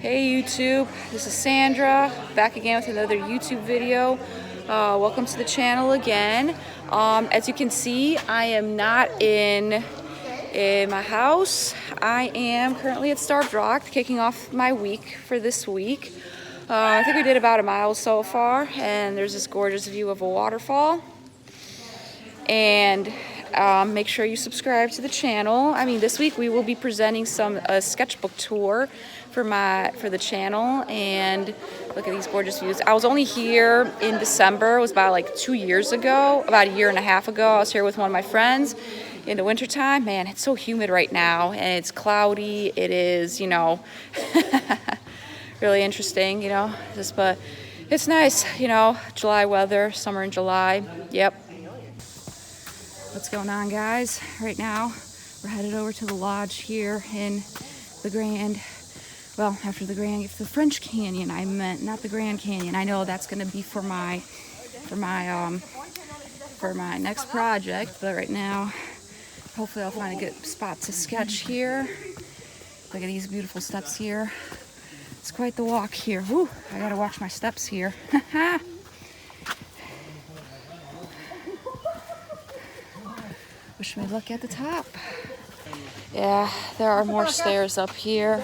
Hey YouTube, this is Sandra, back again with another YouTube video. Welcome to the channel again. As you can see, I am not in my house. I am currently at Starved Rock, kicking off my week for this week. I think we did about a mile so far, and there's this gorgeous view of a waterfall. And make sure you subscribe to the channel. This week we will be presenting a sketchbook tour for the channel, and look at these gorgeous views. I was only here in December. It was about like 2 years ago, about a year and a half ago. I was here with one of my friends in the wintertime. Man, it's so humid right now, and it's cloudy. It is, really interesting, but it's nice, July weather, summer in July. Yep. What's going on, guys? Right now, we're headed over to the lodge here in the Grand. Well, after the French Canyon, I meant, not the Grand Canyon. I know that's going to be for my next project, but right now, hopefully I'll find a good spot to sketch here. Look at these beautiful steps here. It's quite the walk here. Whew, I gotta watch my steps here. Wish me luck at the top. Yeah, there are more stairs up here.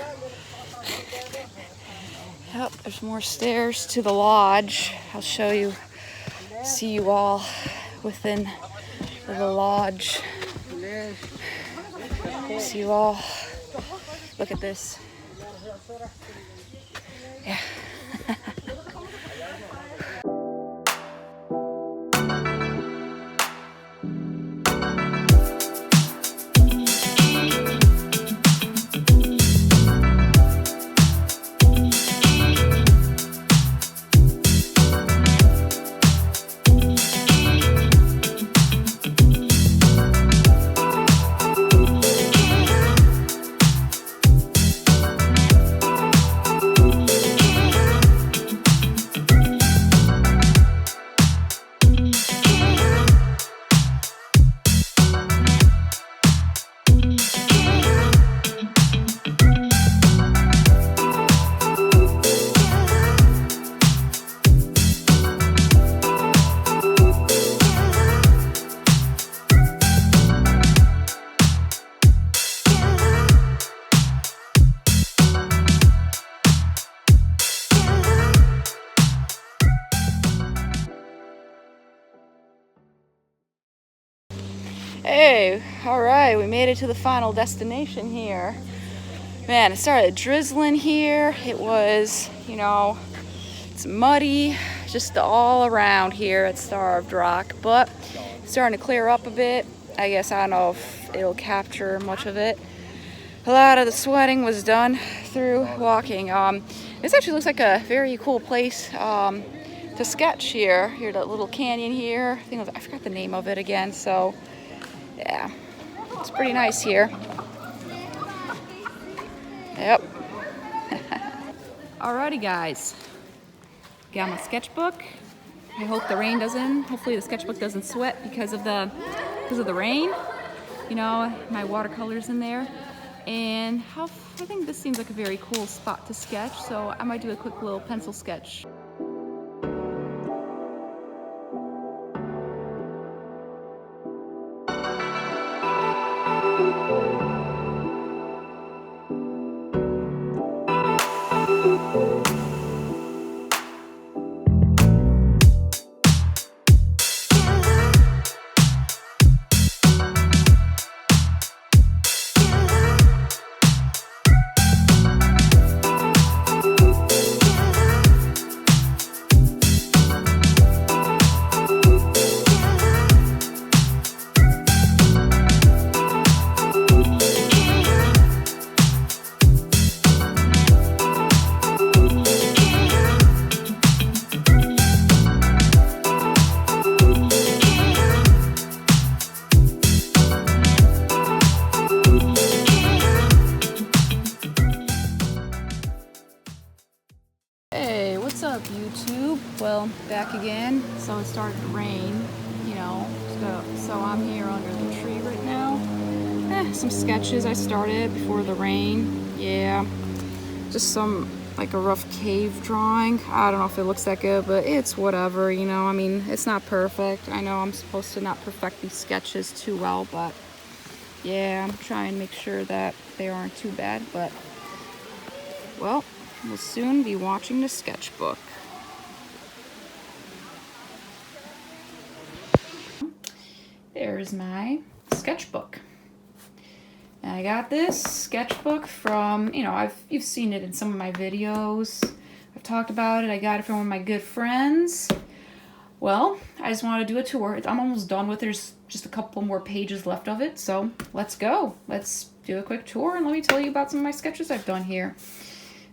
Yep, there's more stairs to the lodge. I'll see you all within the lodge. See you all. Look at this. Yeah. Hey, alright, we made it to the final destination here. Man, it started drizzling here. It was, it's muddy, just all around here at Starved Rock, but it's starting to clear up a bit. I don't know if it'll capture much of it. A lot of the sweating was done through walking. This actually looks like a very cool place to sketch here. Here, that little canyon here. I forgot the name of it again, so yeah, it's pretty nice here. Yep. Alrighty, guys. Got my sketchbook. Hopefully the sketchbook doesn't sweat because of the rain. My watercolors in there. And I think this seems like a very cool spot to sketch, so I might do a quick little pencil sketch. What's up, YouTube? Well, back again. So it started to rain, so I'm here under the tree right now. Some sketches I started before the rain. Yeah, just some like a rough cave drawing. I don't know if it looks that good, but it's whatever, you know. I mean, it's not perfect. I know I'm supposed to not perfect these sketches too well, but yeah, I'm trying to make sure that they aren't too bad. But well, we'll soon be watching the sketchbook. There's my sketchbook. And I got this sketchbook from, you know, you've seen it in some of my videos. I've talked about it. I got it from one of my good friends. Well, I just want to do a tour. I'm almost done with it. There's just a couple more pages left of it. So let's go. Let's do a quick tour and let me tell you about some of my sketches I've done here.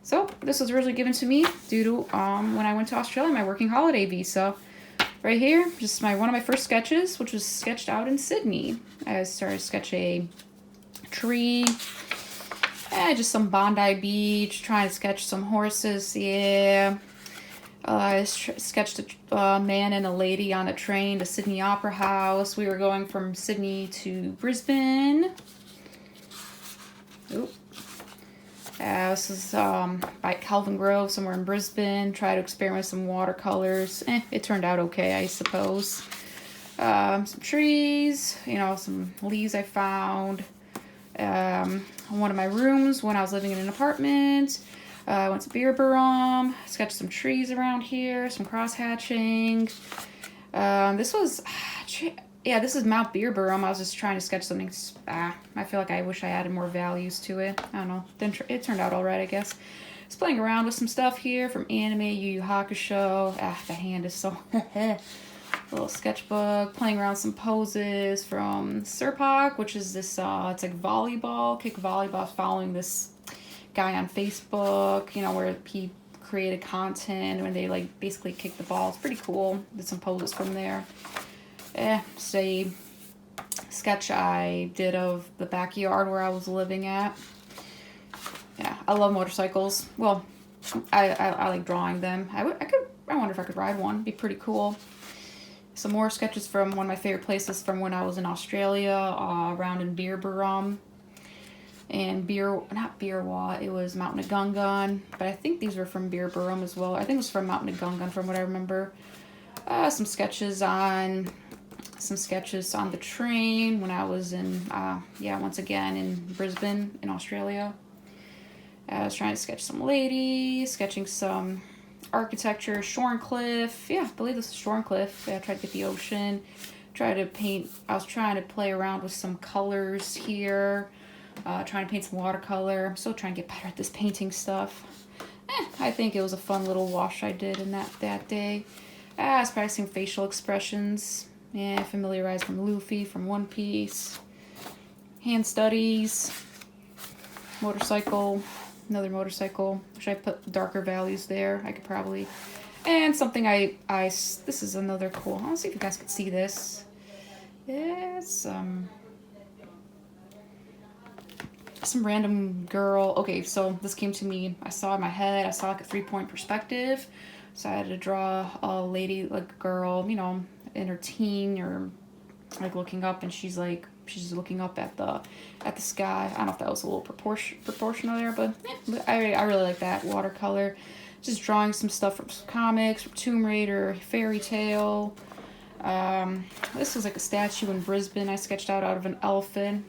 So this was originally given to me due to when I went to Australia, my working holiday visa. Right here, just one of my first sketches, which was sketched out in Sydney. I started to sketch a tree, just some Bondi Beach, trying to sketch some horses, yeah. I sketched a man and a lady on a train to Sydney Opera House. We were going from Sydney to Brisbane. Oop. This is by Calvin Grove, somewhere in Brisbane. Try to experiment with some watercolors. It turned out okay, I suppose. Some trees, you know, some leaves I found. One of my rooms when I was living in an apartment. I went to Beerburrum, sketched some trees around here, some cross-hatching. This is Mount Beerburrum. I was just trying to sketch something. I feel like I wish I added more values to it. I don't know. It turned out all right, I guess. Just playing around with some stuff here from anime, Yu Yu Hakusho. The hand is so... little sketchbook. Playing around some poses from Serpak, which is this, it's like volleyball. Kick volleyball, following this guy on Facebook, you know, where he created content when they like basically kick the ball. It's pretty cool. Did some poses from there. It's a sketch I did of the backyard where I was living at. Yeah, I love motorcycles. Well, I like drawing them. I wonder if I could ride one. It'd be pretty cool. Some more sketches from one of my favorite places from when I was in Australia, around in Beerburrum. And not Beerwah, it was Mount Nagungun. But I think these were from Beerburrum as well. I think it was from Mount Nagungun from what I remember. Some sketches on the train when I was in, once again in Brisbane in Australia. I was trying to sketch some ladies, sketching some architecture, Shorncliffe. Yeah, I believe this is Shorncliffe. I tried to get the ocean. I was trying to play around with some colors here. Trying to paint some watercolor. I'm still trying to get better at this painting stuff. I think it was a fun little wash I did in that day. I was practicing facial expressions. Yeah, familiarized from Luffy, from One Piece. Hand studies. Motorcycle. Another motorcycle. Should I put darker values there? I could probably. And something this is another cool. I'll see if you guys can see this. It's some random girl. Okay, so this came to me. I saw in my head. I saw like a 3-point perspective. So I had to draw a lady, like a girl, you know, in her teen or like looking up, and she's looking up at the sky. I don't know if that was a little proportional there, but I really like that watercolor. Just drawing some stuff from some comics, from Tomb Raider, Fairy Tale. This was like a statue in Brisbane I sketched out of an elephant.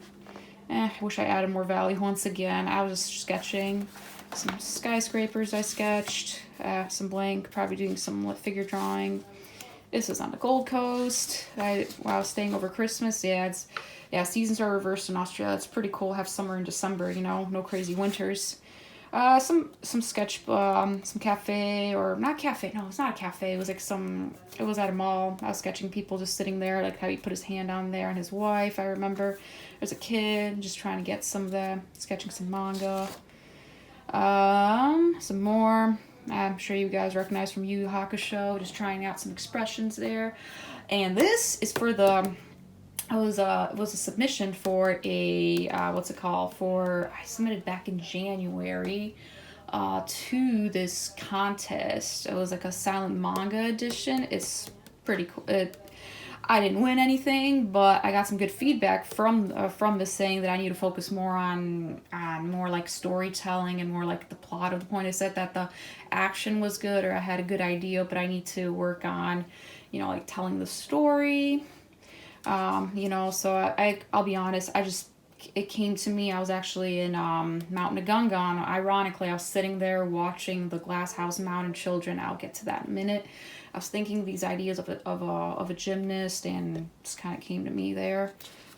I wish I added more value once again. I was just sketching some skyscrapers I sketched, some blank, probably doing some figure drawing. This is on the Gold Coast. While I was staying over Christmas. Seasons are reversed in Australia. It's pretty cool. Have summer in December, you know, no crazy winters. Some sketch, some cafe, or not cafe. No, it's not a cafe. It was like it was at a mall. I was sketching people just sitting there, like how he put his hand on there, and his wife. I remember there's a kid just trying to get some of that, sketching some manga. Some more. I'm sure you guys recognize from Yu Yu Hakusho. Just trying out some expressions there. And this is for the. It was a submission for a I submitted back in January to this contest. It was like a silent manga edition. It's pretty cool. I didn't win anything, but I got some good feedback from this, saying that I need to focus more on more like storytelling and more like the plot of the point. I said that the action was good, or I had a good idea, but I need to work on, like telling the story. So I'll be honest, it came to me. I was actually in Mount Nagungan. Ironically, I was sitting there watching the Glass House Mountain Children. I'll get to that in a minute. I was thinking these ideas of a gymnast, and just kind of came to me there,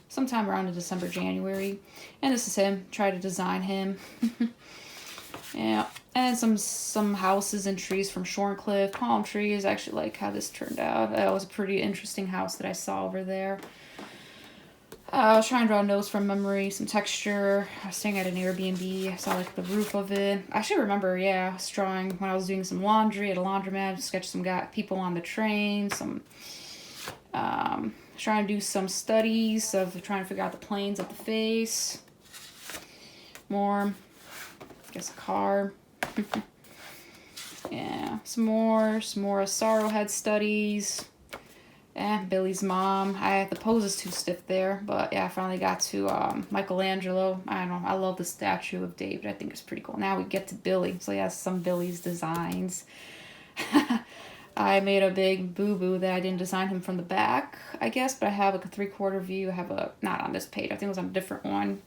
sometime around in December, January. And this is him. Try to design him. Yeah, and some houses and trees from Shorncliffe, palm trees. I actually like how this turned out. That was a pretty interesting house that I saw over there. I was trying to draw a nose from memory, some texture. I was staying at an Airbnb. I saw like the roof of it. I actually remember, I was drawing when I was doing some laundry at a laundromat. Sketched some people on the train. Trying to do some studies of trying to figure out the planes of the face. More, I guess, a car. Yeah, some more sorrow head studies. Billy's mom. The pose is too stiff there, but I finally got to Michelangelo. I don't know. I love the statue of David. I think it's pretty cool. Now we get to Billy. So some Billy's designs. I made a big boo-boo that I didn't design him from the back, I guess, but I have like a 3/4 view. I have not on this page. I think it was on a different one.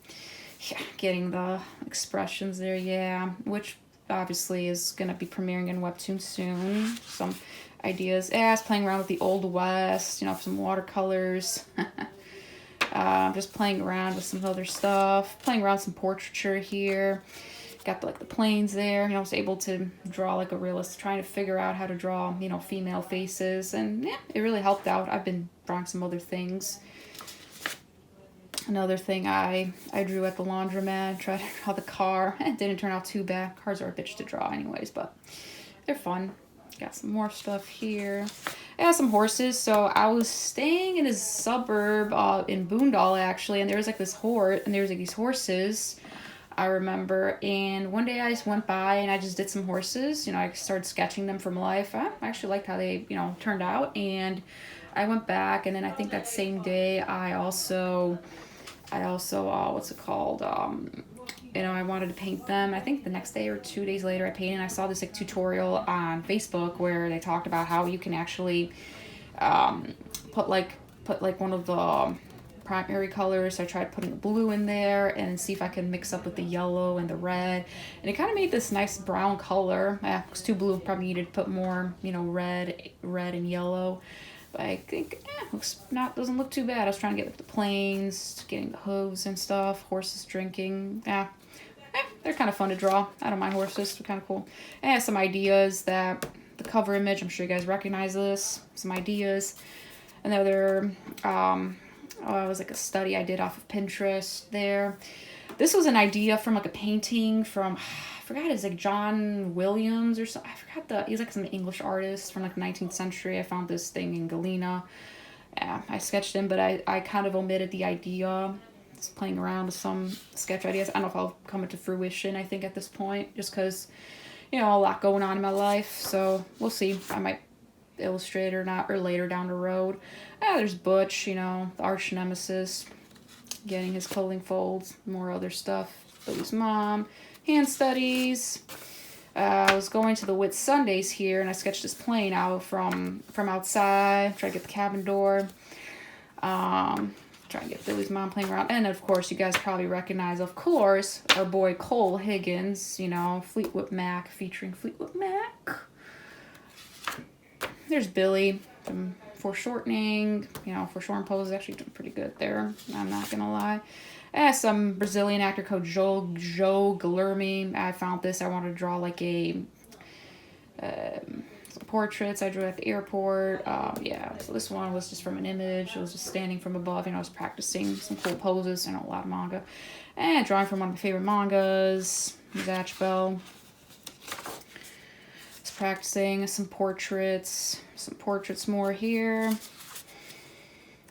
Yeah, getting the expressions there, which obviously is going to be premiering in Webtoon soon. Some ideas. I was playing around with the Old West, some watercolors. Just playing around with some other stuff. Playing around some portraiture here. Got the planes there. I was able to draw like a realist, trying to figure out how to draw, female faces. And it really helped out. I've been drawing some other things. Another thing I drew at the laundromat, tried to draw the car. It didn't turn out too bad. Cars are a bitch to draw anyways, but they're fun. Got some more stuff here. I got some horses. So I was staying in a suburb in Boondall, actually, and there was like this and there was like these horses, I remember. And one day I just went by and I just did some horses. I started sketching them from life. I actually liked how they, turned out. And I went back, and then I think that same day I also what's it called? I wanted to paint them. I think the next day or 2 days later I painted, and I saw this like tutorial on Facebook where they talked about how you can actually put one of the primary colors. So I tried putting the blue in there and see if I could mix up with the yellow and the red, and it kind of made this nice brown color. It was too blue, probably needed to put more red and yellow. But I think doesn't look too bad. I was trying to get the planes, getting the hooves and stuff, horses drinking. They're kind of fun to draw. I don't mind horses. They're kind of cool. I have some ideas that the cover image, I'm sure you guys recognize this. Some ideas. Another, it was like a study I did off of Pinterest there. This was an idea from like a painting from, I forgot, it's like John Williams or something. I forgot he's like some English artist from like the 19th century. I found this thing in Galena. I sketched him, but I kind of omitted the idea. Just playing around with some sketch ideas. I don't know if I'll come into fruition, I think, at this point, just because, a lot going on in my life. So we'll see. I might illustrate or not, or later down the road. There's Butch, the arch nemesis, getting his clothing folds, more other stuff. Billy's mom, hand studies. I was going to the Whit Sundays here, and I sketched this plane out from outside. Try to get the cabin door. Try and get Billy's mom playing around. And of course, you guys probably recognize, of course, our boy Cole Higgins, Fleetwood Mac, featuring Fleetwood Mac. There's Billy. Foreshortening, foreshorten pose is actually doing pretty good there. I'm not gonna lie. Some Brazilian actor called Joe Guilherme. I found this. I wanted to draw like some portraits I drew at the airport. So this one was just from an image. It was just standing from above. I was practicing some cool poses. I know a lot of manga. And drawing from one of my favorite mangas, Zatch Bell. Practicing some portraits more here.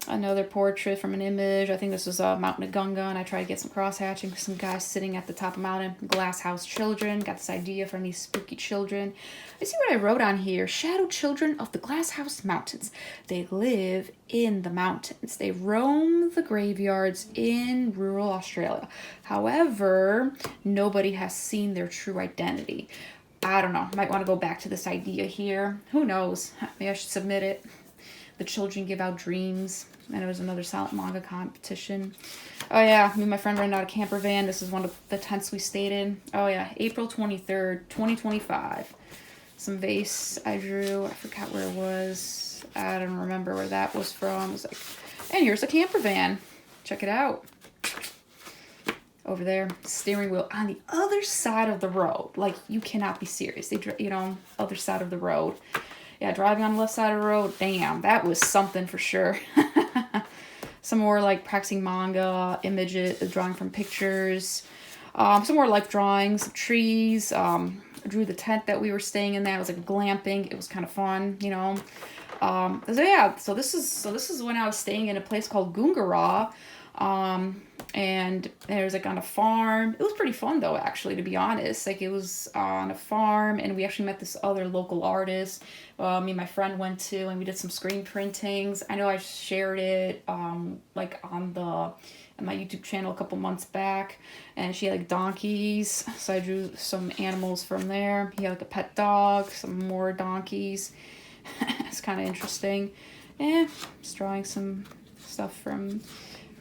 Another portrait from an image. I think this was Mount Nagunga, and I tried to get some cross-hatching. Some guys sitting at the top of mountain. Glass house children. Got this idea from these spooky children. I see what I wrote on here. Shadow children of the Glass House Mountains. They live in the mountains. They roam the graveyards in rural Australia. However, nobody has seen their true identity. I don't know. Might want to go back to this idea here. Who knows? Maybe I should submit it. The children give out dreams. And it was another silent manga competition. Oh yeah, me and my friend rented out a camper van. This is one of the tents we stayed in. Oh yeah, April 23rd, 2025. Some vase I drew. I forgot where it was. I don't remember where that was from. It was like, and here's a camper van. Check it out. Over there, steering wheel on the other side of the road. Like, you cannot be serious. They, you know, other side of the road. Yeah, driving on the left side of the road. Damn, that was something for sure. Some more like practicing manga, images, drawing from pictures. Some more life drawings, trees. I drew the tent that we were staying in. That it was like glamping. It was kind of fun, you know. So yeah, so this is when I was staying in a place called Goongarra. And it was like on a farm. It was pretty fun though, actually, to be honest. Like, it was on a farm, and we actually met this other local artist. Me and my friend went to, and we did some screen printings. I know I shared it like on my YouTube channel a couple months back, and she had like donkeys, so I drew some animals from there. He had like a pet dog, some more donkeys. It's kind of interesting. Just drawing some stuff from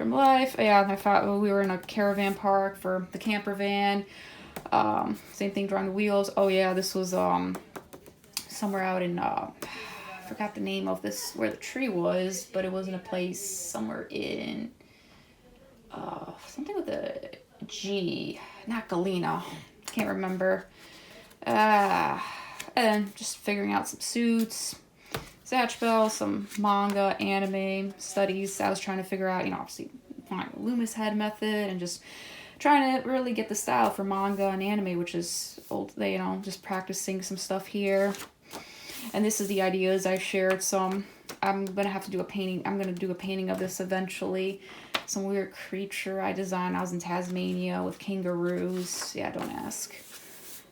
life. Yeah, I thought we were in a caravan park for the camper van. Same thing, drawing the wheels. Oh yeah, this was somewhere out in I forgot the name of this, where the tree was, but it was in a place somewhere in something with a G, not Galena, can't remember. And then just figuring out some suits, Zatchbell, some manga, anime studies. I was trying to figure out, you know, obviously applying the Loomis head method and just trying to really get the style for manga and anime, which is old, you know, just practicing some stuff here. And this is the ideas I shared. So I'm going to have to do a painting. I'm going to do a painting of this eventually. Some weird creature I designed. I was in Tasmania with kangaroos. Yeah, don't ask.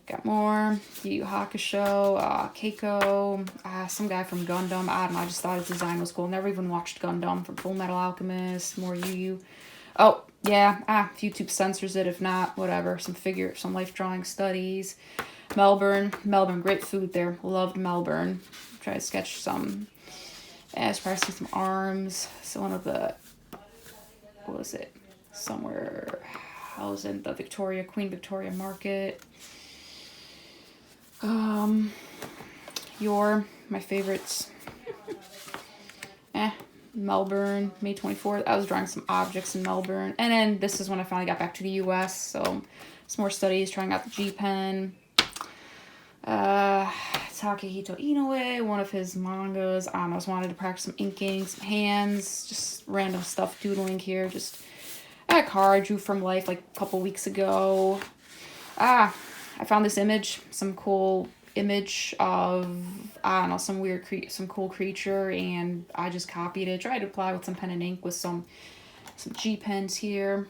Got more. Yu Yu Hakusho, Keiko, some guy from Gundam. I don't know, I just thought his design was cool. Never even watched Gundam. From Full Metal Alchemist, more Yu Yu. Oh, yeah, if YouTube censors it, if not, whatever. Some life drawing studies. Melbourne, great food there. Loved Melbourne. Try to sketch some, practicing some arms. So one of the, what was it? Somewhere, I was in the Queen Victoria Market. My favorites. Melbourne, May 24th. I was drawing some objects in Melbourne. And then this is when I finally got back to the US. So some more studies, trying out the G pen. Takehito Inoue, one of his mangas. I don't know, just wanted to practice some inking, some hands, just random stuff doodling here. Just a card I drew from life like a couple weeks ago. I found this image, some cool image of, I don't know, some cool creature, and I just copied it, tried to apply with some pen and ink with some G pens here.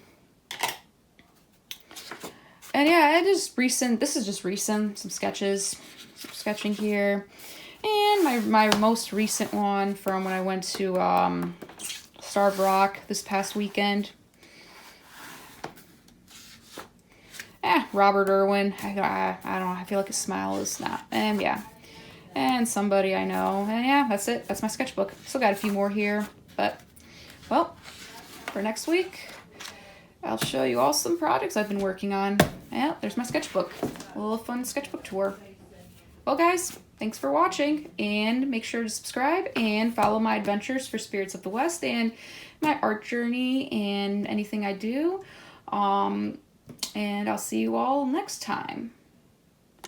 And yeah, this is just recent, some sketches, some sketching here. And my most recent one from when I went to Starved Rock this past weekend. Robert Irwin. I don't know. I feel like his smile is not. And yeah. And somebody I know. And yeah, that's it. That's my sketchbook. Still got a few more here. But, well, for next week, I'll show you all some projects I've been working on. Yeah, there's my sketchbook. A little fun sketchbook tour. Well, guys, thanks for watching. And make sure to subscribe and follow my adventures for Spirits of the West and my art journey and anything I do. And I'll see you all next time.